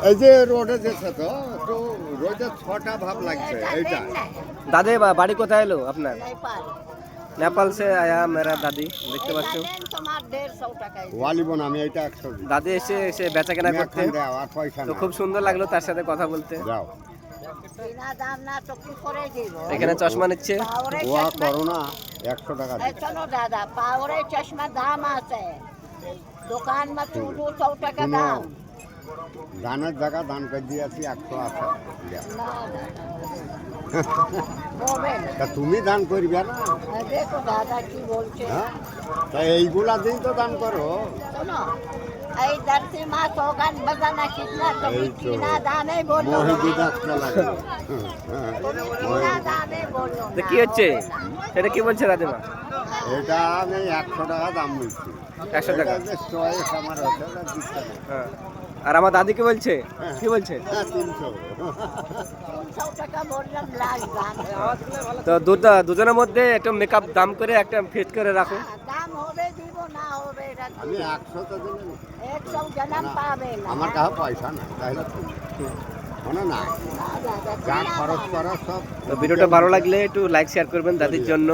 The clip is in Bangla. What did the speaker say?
এই যে রোডে যেছে তো একটু রোডে ছটা ভাব লাগছে এইটা। दादी बाड़ी কোথায় এলো আপনার? नेपाल नेपाल से आया मेरा दादी, দেখতে পাচ্ছ। তোমার 150 টাকা ওয়ালিব না, আমি এইটা 100 দিই। দাদি এসে এসে বেচা কেনা করতে, দাও আর পয়সা তো না। খুব সুন্দর লাগলো তার সাথে কথা বলতে। যাও বিনা দাম না তো কি করে দিব। এখানে চশমা নিচ্ছে। ওয়া করো না 100 টাকা দিই। শোনো দাদা, পাওয়ারে চশমা দাম আছে, দোকান में 200 টাকা শুনো, দাম। দানের জায়গা দান করে দিয়েছি 100 আছে। যাও। না হবে না। তা তুমি দান করবে না? দেখো দাদা কি বলছে। হ্যাঁ, তা এইগুলা দিন তো দান করো। শোনো, এই धरती माँ सोगन बजाना कितना तो এই তো बिना दामे बोलो, মহিদি ডাকতে লাগে। बिना दामे बोलो তো কি হচ্ছে এটা, কি বলছে দাদিমা? এটা আমি 100 টাকা দাম বলছি। 100 টাকা। এটা যে চয়েস আমার হচ্ছে না, দিচ্ছে না। হ্যাঁ, আর আমার দাদি কি বলছে? কি বলছে? হ্যাঁ, 300। 300 টাকা বললাম লাল দাম। তো দুজনের মধ্যে একটা মেকআপ দাম করে একটা ফিট করে রাখো। দাম হবে দিব না হবে এটা আমি 100 তো দিলাম। 100 জনম পাবে না। আমার কাছে পয়সা না, তাহলে তুমি শোনো না, দাদা যা খরচ করো সব। তো ভিডিওটা ভালো লাগলে একটু লাইক শেয়ার করবেন দাদির জন্য।